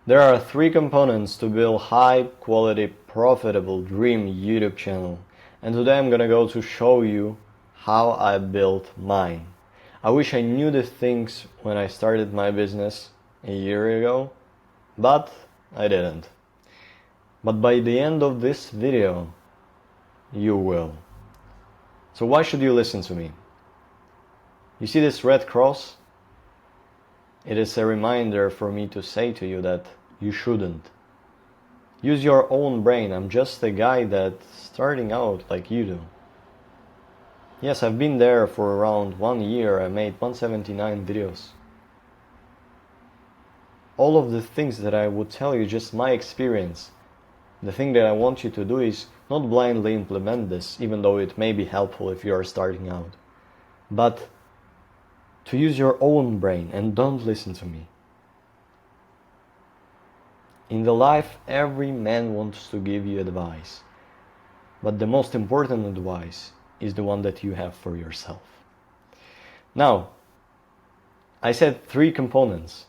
There are three components to build high quality, profitable dream YouTube channel. And today I'm gonna go to show you how I built mine. I wish I knew these things when I started my business a year ago, but I didn't. But by the end of this video, you will. So why should you listen to me? You see this red cross? It is a reminder for me to say to you that you shouldn't. Use your own brain. I'm just a guy that's starting out like you do. Yes, I've been there for around 1 year. I made 179 videos. All of the things that I would tell you, just my experience. The thing that I want you to do is not blindly implement this, even though it may be helpful if you are starting out. But to use your own brain and don't listen to me. In the life, every man wants to give you advice. But the most important advice is the one that you have for yourself. Now, I said 3 components.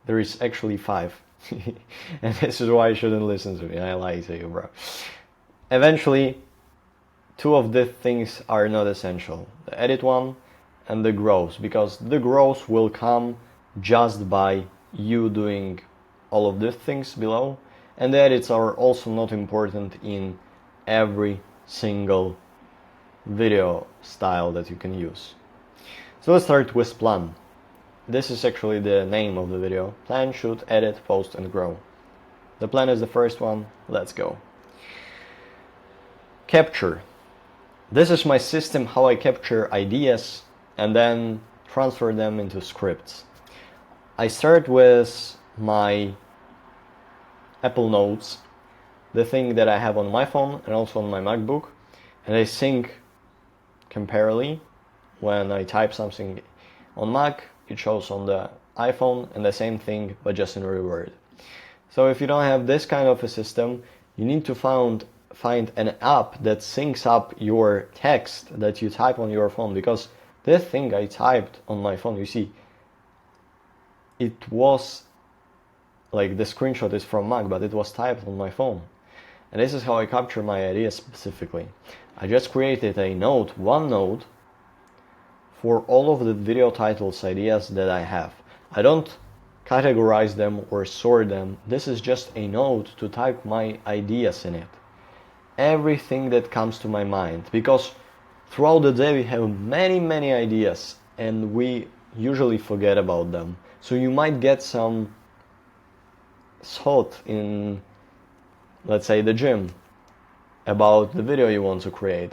There is actually 5. And this is why you shouldn't listen to me. I lie to you, bro. Eventually, 2 of the things are not essential. The edit one and the growth. Because the growth will come just by you doing all of these things below, and the edits are also not important in every single video style that you can use. So let's start with plan. This is actually the name of the video. Plan, shoot, edit, post, and grow. The plan is the first one. Let's go. Capture. This is my system how I capture ideas and then transfer them into scripts. I start with my Apple Notes, the thing that I have on my phone and also on my MacBook, and I sync comparably. When I type something on Mac, it shows on the iPhone, and the same thing but just in reword. So if you don't have this kind of a system, you need to find an app that syncs up your text that you type on your phone, because this thing I typed on my phone, you see, it was like the screenshot is from Mac, but it was typed on my phone. And this is how I capture my ideas specifically. I just created a note, one note, for all of the video titles ideas that I have. I don't categorize them or sort them. This is just a note to type my ideas in it. Everything that comes to my mind. Because throughout the day we have many ideas and we usually forget about them. So you might get some thought in, let's say, the gym about the video you want to create,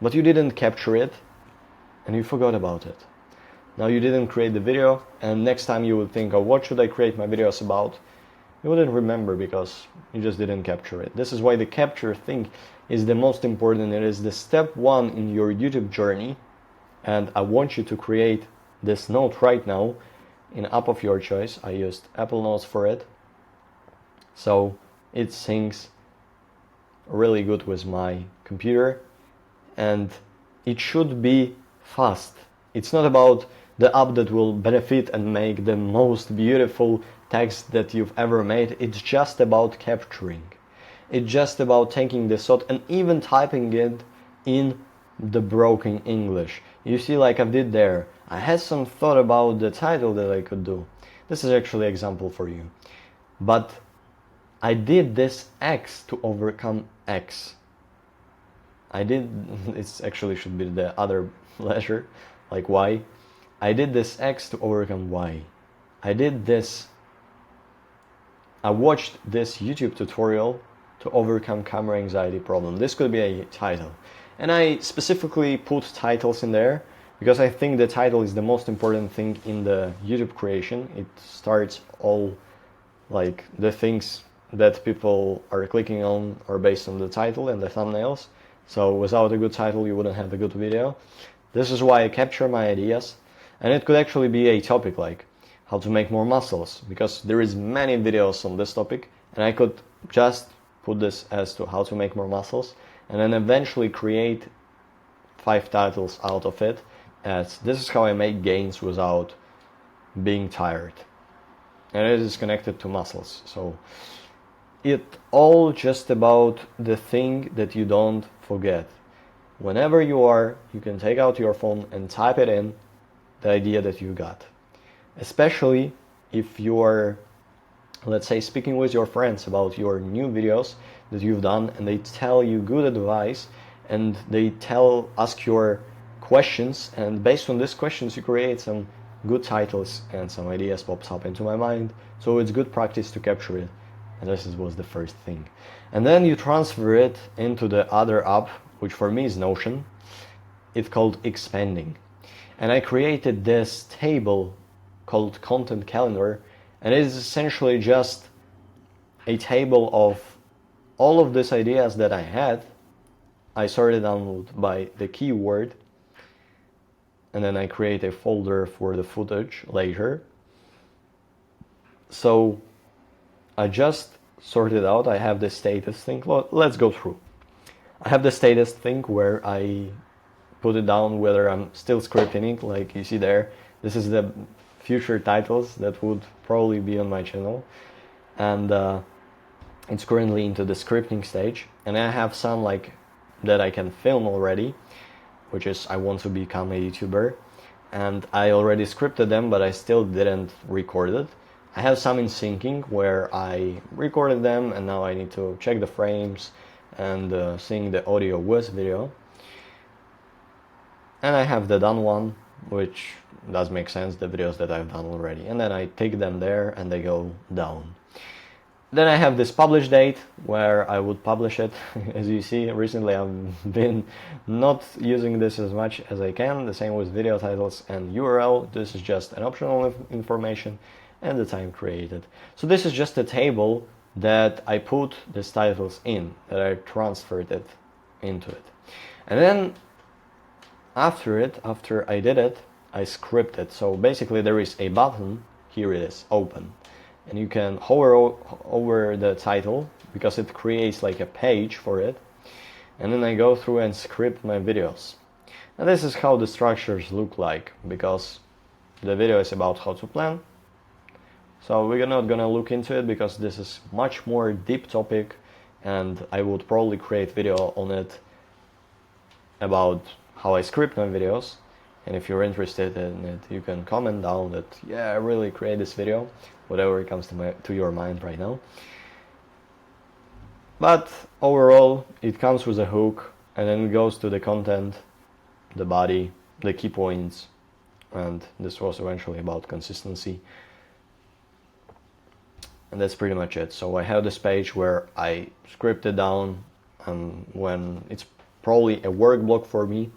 but you didn't capture it and you forgot about it. Now you didn't create the video, and next time you would think, oh, what should I create my videos about? You wouldn't remember because you just didn't capture it. This is why the capture thing is the most important. It is the step 1 in your YouTube journey, and I want you to create this note right now in app of your choice. I used Apple Notes for it, so it syncs really good with my computer, and it should be fast. It's not about the app that will benefit and make the most beautiful text that you've ever made. It's just about capturing. It's just about taking the thought and even typing it in the broken English. You see, like I did there, I had some thought about the title that I could do. This is actually an example for you. But I did this X to overcome X. It actually should be the other letter, like Y. I did this X to overcome Y. I watched this YouTube tutorial to overcome camera anxiety problem. This could be a title. And I specifically put titles in there because I think the title is the most important thing in the YouTube creation. It starts all, like, the things that people are clicking on are based on the title and the thumbnails. So without a good title, you wouldn't have a good video. This is why I capture my ideas. And it could actually be a topic like how to make more muscles, because there is many videos on this topic, and I could just put this as to how to make more muscles, and then eventually create 5 titles out of it as this is how I make gains without being tired. and it is connected to muscles. So it all just about the thing that you don't forget. Whenever you are, you can take out your phone and type it in, the idea that you got. Especially if you are, let's say, speaking with your friends about your new videos that you've done, and they tell you good advice, and they ask your questions, and based on these questions you create some good titles and some ideas pops up into my mind. So it's good practice to capture it, and this was the first thing. And then you transfer it into the other app, which for me is Notion. It's called Expanding, and I created this table called Content Calendar, and it is essentially just a table of all of these ideas that I had. I sorted them by the keyword, and then I create a folder for the footage later. So I just sorted out. I have the status thing. Let's go through. I have the status thing where I put it down whether I'm still scripting it, like you see there. This is the future titles that would probably be on my channel, and it's currently into the scripting stage. And I have some like that I can film already, which is I want to become a YouTuber, and I already scripted them, but I still didn't record it. I have some in syncing where I recorded them, and now I need to check the frames and sync the audio with video. And I have the done one, which does make sense, the videos that I've done already. And then I take them there and they go down. Then I have this publish date where I would publish it. As you see, recently I've been not using this as much as I can. The same with video titles and URL. This is just an optional information, and the time created. So this is just a table that I put these titles in, that I transferred it into it. And then after I did it, I scripted. So basically there is a button, here it is, open. And you can hover over the title because it creates like a page for it. And then I go through and script my videos. And this is how the structures look like, because the video is about how to plan. So we're not gonna look into it because this is much more deep topic, and I would probably create video on it about how I script my videos. And if you're interested in it, you can comment down that, yeah, I really create this video, whatever comes to your mind right now. But overall, it comes with a hook, and then it goes to the content, the body, the key points, and this was eventually about consistency. And that's pretty much it. So I have this page where I script it down, and when it's probably a work block for me,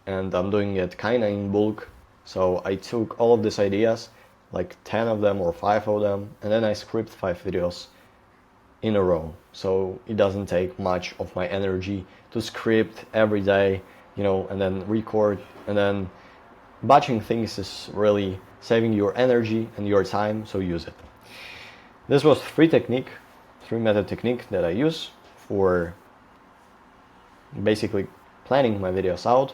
and I'm doing it kinda in bulk. So I took all of these ideas, like 10 of them or 5 of them, and then I script 5 videos in a row. So it doesn't take much of my energy to script every day, you know, and then record, and then batching things is really saving your energy and your time, so use it. This was three method technique that I use for basically planning my videos out.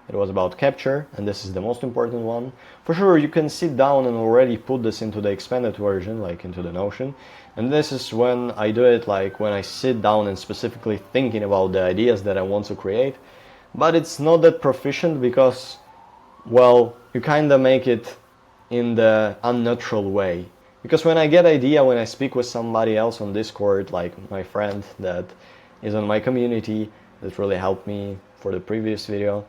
It was about capture, and this is the most important one. For sure, you can sit down and already put this into the expanded version, like into the Notion. And this is when I do it, like when I sit down and specifically thinking about the ideas that I want to create. But it's not that proficient because, well, you kind of make it in the unnatural way. Because when I get idea, when I speak with somebody else on Discord, like my friend that is on my community, that really helped me for the previous video,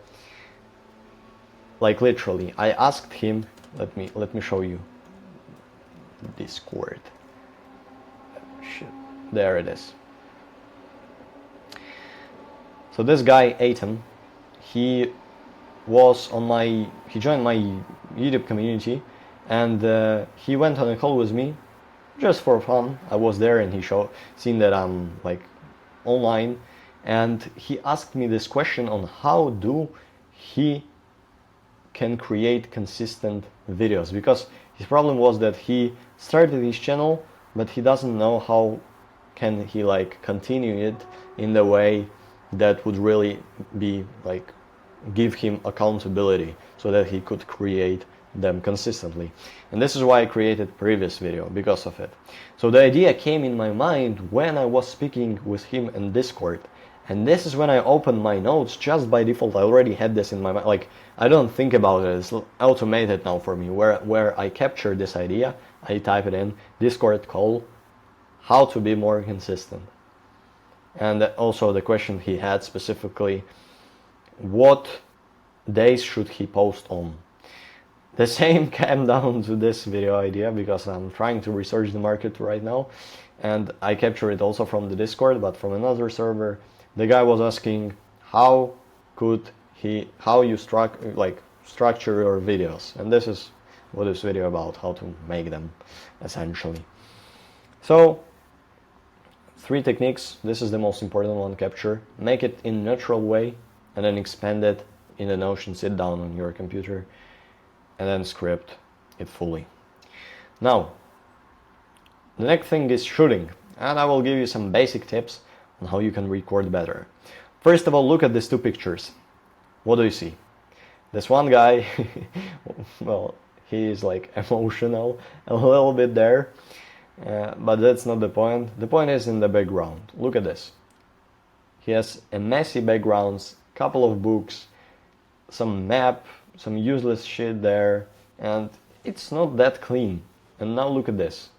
like literally, I asked him, let me show you Discord. Shit. There it is. So this guy, Aiton, he joined my YouTube community, and he went on a call with me just for fun. I was there, and he seen that I'm like online, and he asked me this question on how do he can create consistent videos, because his problem was that he started his channel, but he doesn't know how can he like continue it in the way that would really be like give him accountability so that he could create them consistently. And this is why I created previous video, because of it. So the idea came in my mind when I was speaking with him in Discord. And this is when I opened my notes. Just by default, I already had this in my mind. Like, I don't think about it. It's automated now for me. Where I capture this idea, I type it in, Discord call, how to be more consistent. And also the question he had specifically, what days should he post on? The same came down to this video idea, because I'm trying to research the market right now, and I capture it also from the Discord, but from another server. The guy was asking how you structure your videos, and this is what this video about, how to make them essentially. So 3 techniques. This is the most important one: capture, make it in natural way, and then expand it in the Notion. Sit down on your computer and then script it fully. Now, the next thing is shooting, and I will give you some basic tips on how you can record better. First of all, look at these 2 pictures. What do you see? This one guy, well, he is like emotional a little bit there, but that's not the point. The point is in the background. Look at this. He has a messy backgrounds, couple of books, some map, some useless shit there, and it's not that clean. And now look at this.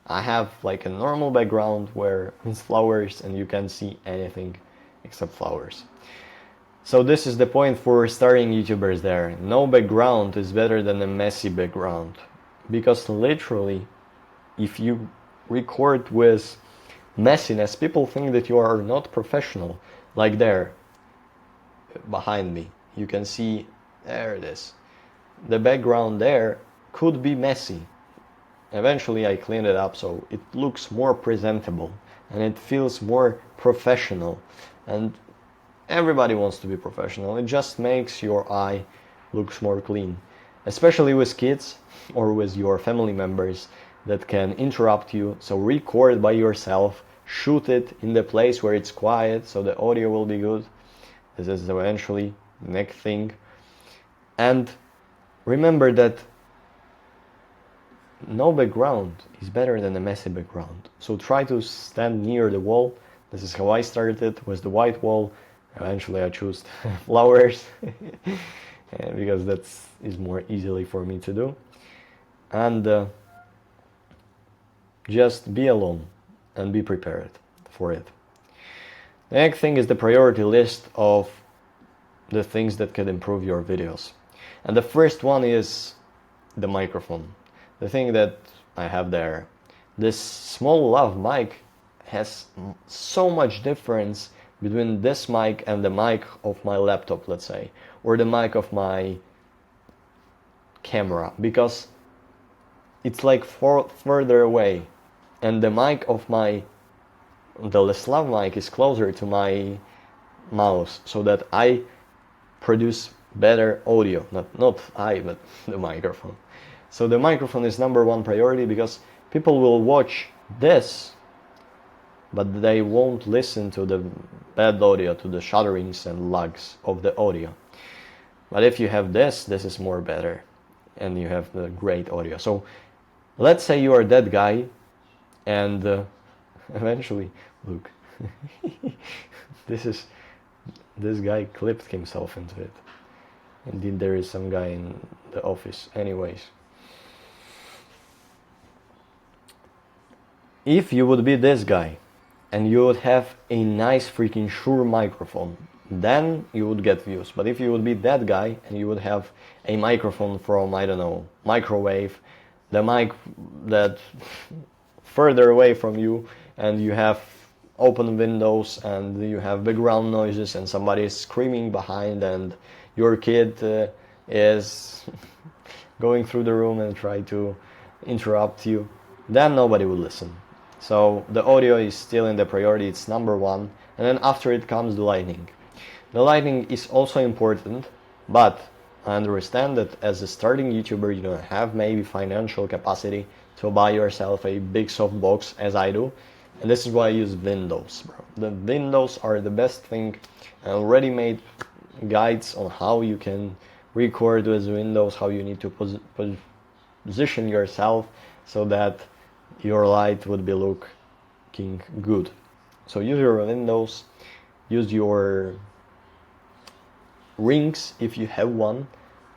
I have like a normal background where it's flowers and you can't see anything except flowers. So this is the point for starting YouTubers there. No background is better than a messy background, because literally if you record with messiness, people think that you are not professional. Like there behind me, you can see, there it is. The background there could be messy. Eventually I cleaned it up so it looks more presentable and it feels more professional, and everybody wants to be professional. It just makes your eye looks more clean, especially with kids or with your family members that can interrupt you. So record by yourself, shoot it in the place where it's quiet so the audio will be good. This is eventually the next thing. And remember that no background is better than a messy background. So try to stand near the wall. This is how I started with the white wall. Eventually I chose flowers because that is more easily for me to do. And just be alone and be prepared for it. The next thing is the priority list of the things that can improve your videos. And the first one is the microphone. The thing that I have there. This small lav mic has so much difference between this mic and the mic of my laptop, let's say, or the mic of my camera, because it's like further away, and the mic of the lav mic is closer to my mouse, so that I produce better audio. Not I, but the microphone. So the microphone is #1 priority, because people will watch this, but they won't listen to the bad audio, to the shudderings and lags of the audio. But if you have this is more better, and you have the great audio. So let's say you are that guy, and eventually, look, this guy clipped himself into it. Indeed, there is some guy in the office. Anyways, if you would be this guy and you would have a nice freaking Shure microphone, then you would get views. But if you would be that guy and you would have a microphone from, I don't know, microwave, the mic that further away from you, and you have open windows and you have background noises and somebody is screaming behind, and your kid is going through the room and try to interrupt you, then nobody will listen. So the audio is still in the priority, it's #1, and then after it comes the lighting. The lighting is also important, but I understand that as a starting YouTuber you don't have maybe financial capacity to buy yourself a big softbox as I do, and this is why I use windows, bro. The windows are the best thing, and already made guides on how you can record with windows, how you need to position yourself so that your light would be looking good. So use your windows, use your rings if you have one,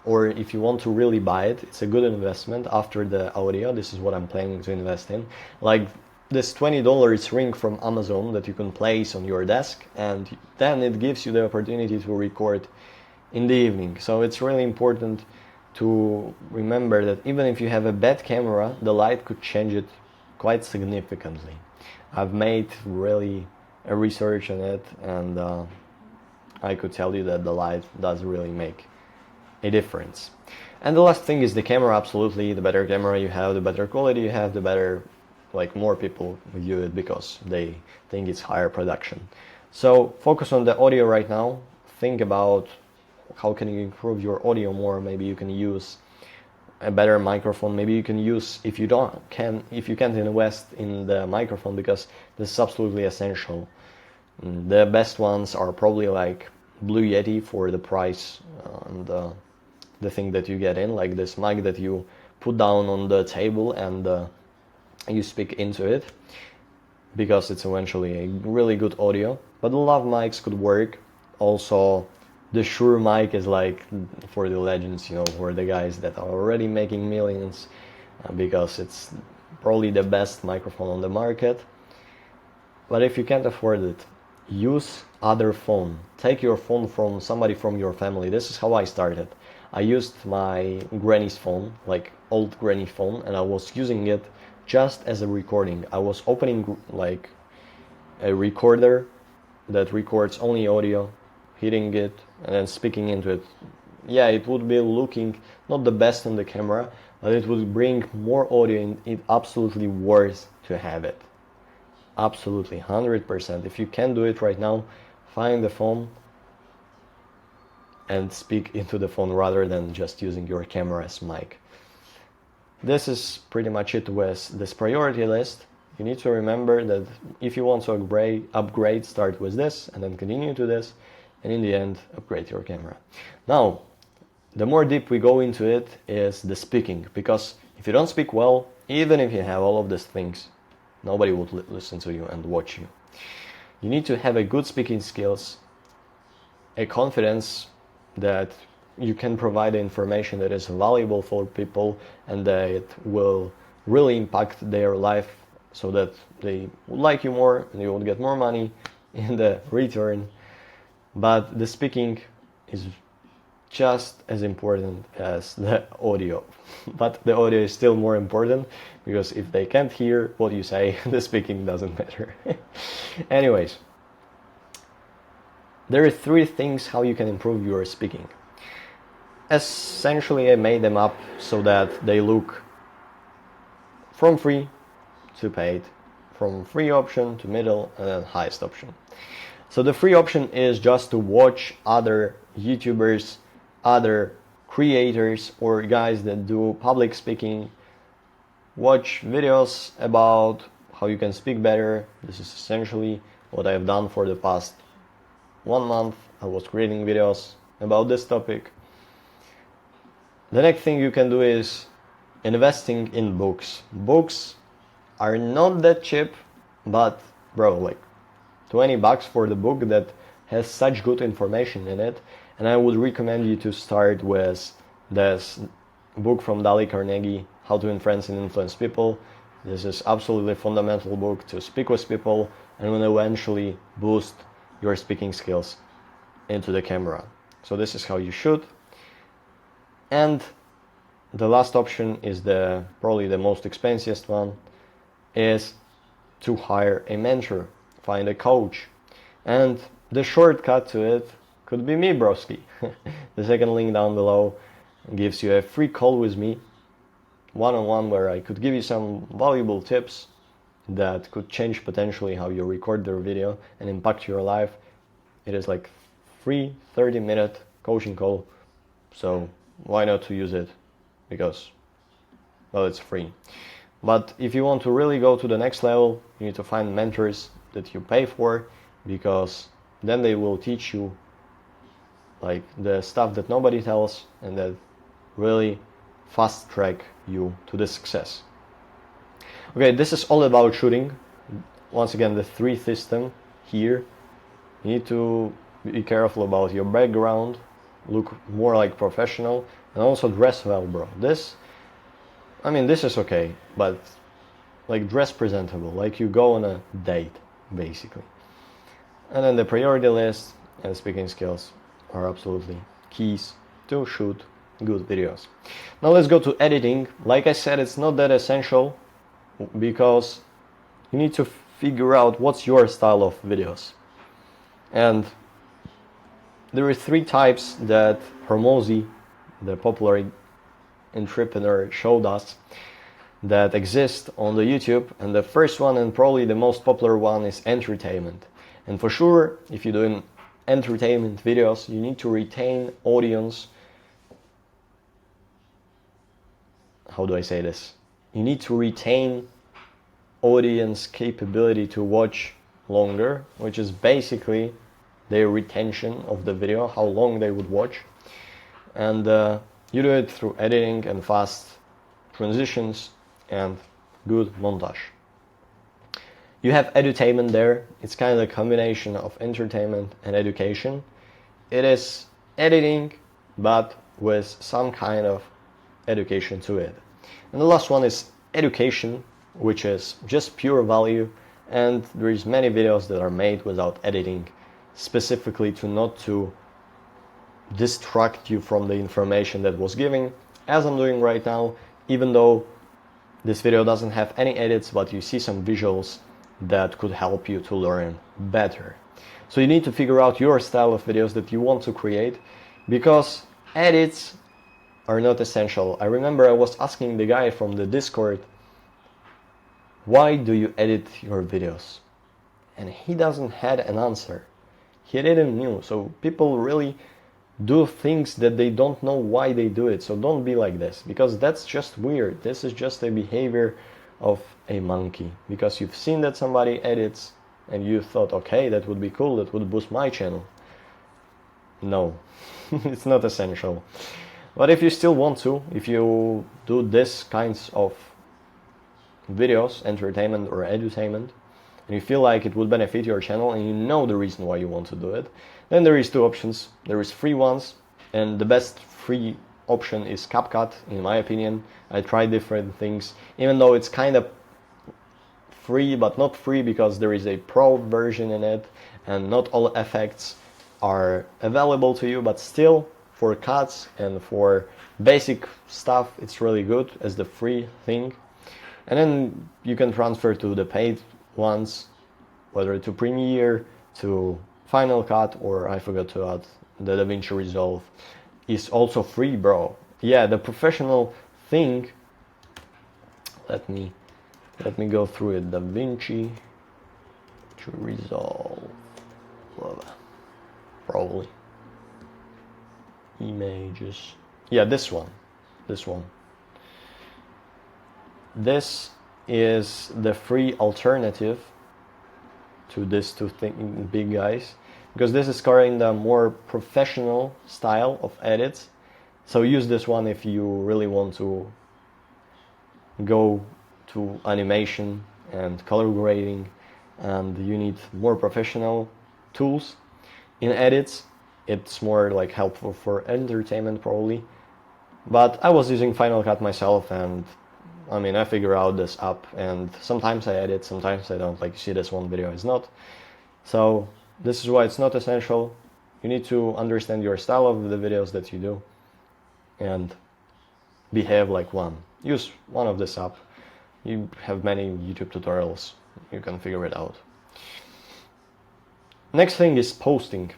or if you want to really buy it, it's a good investment after the audio. This is what I'm planning to invest in. Like this $20 ring from Amazon that you can place on your desk, and then it gives you the opportunity to record in the evening. So it's really important to remember that even if you have a bad camera, the light could change it quite significantly. I've made really a research on it, and I could tell you that the light does really make a difference. And the last thing is the camera. Absolutely, the better camera you have, the better quality you have, the better, like, more people view it because they think it's higher production. So focus on the audio right now. Think about how can you improve your audio more. Maybe you can use a better microphone. Maybe you can use, if you can't invest in the microphone, because this is absolutely essential. The best ones are probably like Blue Yeti for the price and the thing that you get in, like this mic that you put down on the table and you speak into it, because it's eventually a really good audio. But the lav mics could work. Also, the Shure mic is like for the legends, you know, for the guys that are already making millions, because it's probably the best microphone on the market. But if you can't afford it, use other phone. Take your phone from somebody from your family. This is how I started. I used my granny's phone, like old granny phone, and I was using it just as a recording. I was opening like a recorder that records only audio, hitting it and then speaking into it. Yeah, it would be looking not the best on the camera, but it would bring more audio, and it's absolutely worth to have it. Absolutely, 100%. If you can't do it right now, find the phone and speak into the phone rather than just using your camera as mic. This is pretty much it with this priority list. You need to remember that if you want to upgrade, start with this and then continue to this, and in the end, upgrade your camera. Now, the more deep we go into it is the speaking, because if you don't speak well, even if you have all of these things, nobody would listen to you and watch you. You need to have a good speaking skills, a confidence that you can provide information that is valuable for people and that it will really impact their life, so that they would like you more and you would get more money in the return. But the speaking is just as important as the audio. But the audio is still more important, because if they can't hear what you say, the speaking doesn't matter. Anyways, there are 3 things how you can improve your speaking. Essentially, I made them up so that they look from free to paid, from free option to middle, and then highest option. So the free option is just to watch other YouTubers, other creators, or guys that do public speaking. Watch videos about how you can speak better. This is essentially what I've done for the past 1 month. I was creating videos about this topic. The next thing you can do is investing in books. Books are not that cheap, but bro, like $20 for the book that has such good information in it. And I would recommend you to start with this book from Dale Carnegie, How to Influence and Influence People. This is absolutely fundamental book to speak with people and will eventually boost your speaking skills into the camera. So this is how you should. And the last option is probably the most expensive one, is to hire a mentor, find a coach. And the shortcut to it could be me, broski. The second link down below gives you a free call with me, one-on-one, where I could give you some valuable tips that could change potentially how you record their video and impact your life. It is like free 30-minute coaching call, so why not to use it? Because, well, it's free. But if you want to really go to the next level, you need to find mentors that you pay for, because then they will teach you like the stuff that nobody tells and that really fast track you to the success. Okay, this is all about shooting. Once again, the 3 system here. You need to be careful about your background, look more like professional, and also dress well, bro. This is okay, but like dress presentable, like you go on a date, basically. And then the priority list and speaking skills are absolutely keys to shoot good videos. Now let's go to editing. Like I said, it's not that essential because you need to figure out what's your style of videos. And there are 3 types that Hormozi, the popular entrepreneur, showed us that exist on the YouTube. And the first one, and probably the most popular one, is entertainment. And for sure, if you're doing entertainment videos, you need to retain audience. How do I say this? You need to retain audience capability to watch longer, which is basically their retention of the video, how long they would watch. And you do it through editing and fast transitions and good montage. You have edutainment there. It's kind of a combination of entertainment and education. It is editing, but with some kind of education to it. And the last one is education, which is just pure value. And there is many videos that are made without editing, specifically not to distract you from the information that was given, as I'm doing right now, even though this video doesn't have any edits, but you see some visuals that could help you to learn better. So you need to figure out your style of videos that you want to create, because edits are not essential. I remember I was asking the guy from the Discord, why do you edit your videos? And he doesn't had an answer. He didn't know. So people really do things that they don't know why they do it. So don't be like this, because that's just weird. This is just a behavior of a monkey, because you've seen that somebody edits and you thought, okay, that would be cool, that would boost my channel. No, it's not essential. But if you still want to, if you do this kinds of videos, entertainment or edutainment, and you feel like it would benefit your channel and you know the reason why you want to do it, then there is 2 options. There is free ones, and the best free option is CapCut, in my opinion. I tried different things, even though it's kind of free, but not free, because there is a pro version in it and not all effects are available to you, but still for cuts and for basic stuff it's really good as the free thing. And then you can transfer to the paid ones, whether to Premiere, to Final Cut, or I forgot to add the DaVinci Resolve is also free, bro. Yeah, the professional thing, let me go through it. DaVinci Resolve, probably images. Yeah, this one. This is the free alternative to these 2 big guys, because this is covering the more professional style of edits. So use this one if you really want to go to animation and color grading and you need more professional tools in edits. It's more like helpful for entertainment probably. But I was using Final Cut myself, and I figure out this up, and sometimes I edit, sometimes I don't. Like you see, this one video is not. So this is why it's not essential. You need to understand your style of the videos that you do and behave like one. Use one of this app. You have many YouTube tutorials. You can figure it out. Next thing is posting.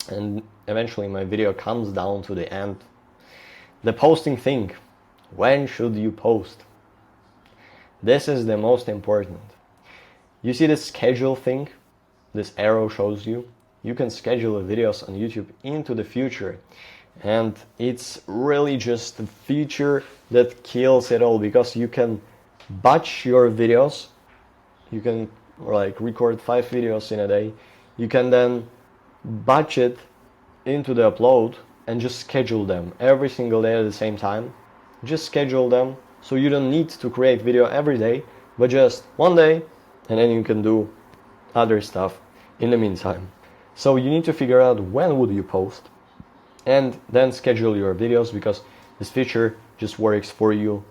And eventually my video comes down to the end. The posting thing. When should you post? This is the most important. You see this schedule thing? This arrow shows you. You can schedule videos on YouTube into the future. And it's really just a feature that kills it all, because you can batch your videos. You can like record 5 videos in a day. You can then batch it into the upload and just schedule them every single day at the same time. Just schedule them so you don't need to create video every day, but just one day, and then you can do other stuff in the meantime. So you need to figure out when would you post, and then schedule your videos, because this feature just works for you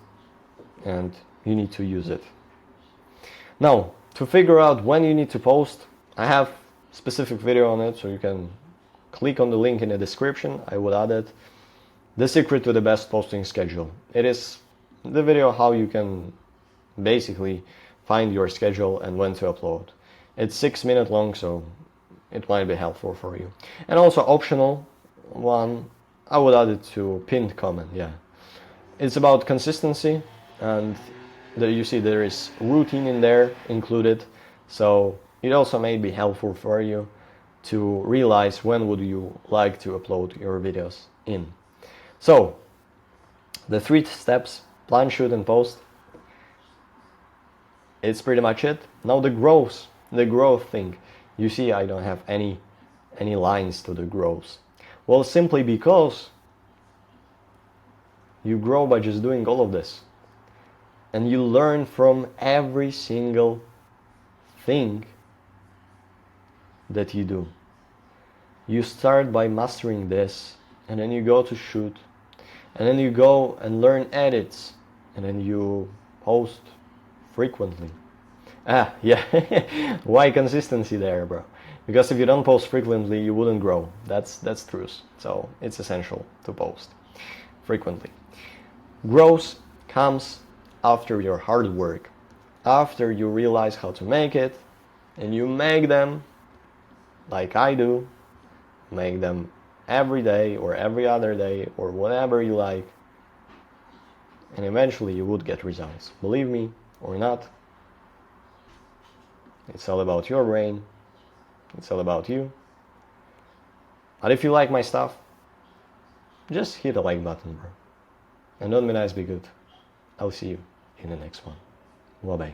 and you need to use it. Now, to figure out when you need to post, I have a specific video on it, so you can click on the link in the description. I will add it. The secret to the best posting schedule. It is the video how you can basically find your schedule and when to upload. It's 6 minutes long, so it might be helpful for you. And also optional one, I would add it to pinned comment. Yeah, it's about consistency, and there you see there is routine in there included, so it also may be helpful for you to realize when would you like to upload your videos in. So the 3 steps: plan, shoot, and post. It's pretty much it. Now the growth thing. You see I don't have any lines to the growth. Well, simply because you grow by just doing all of this, and you learn from every single thing that you do. You start by mastering this, and then you go to shoot, and then you go and learn edits, and then you post frequently. Yeah. Why consistency there, bro? Because if you don't post frequently, you wouldn't grow. That's truth. So it's essential to post frequently. Growth comes after your hard work, after you realize how to make it, and you make them like I do, make them every day or every other day or whatever you like, and eventually you would get results. Believe me or not, it's all about your brain, it's all about you. But if you like my stuff, just hit the like button, bro. And don't be nice, be good. I'll see you in the next one. Wabang.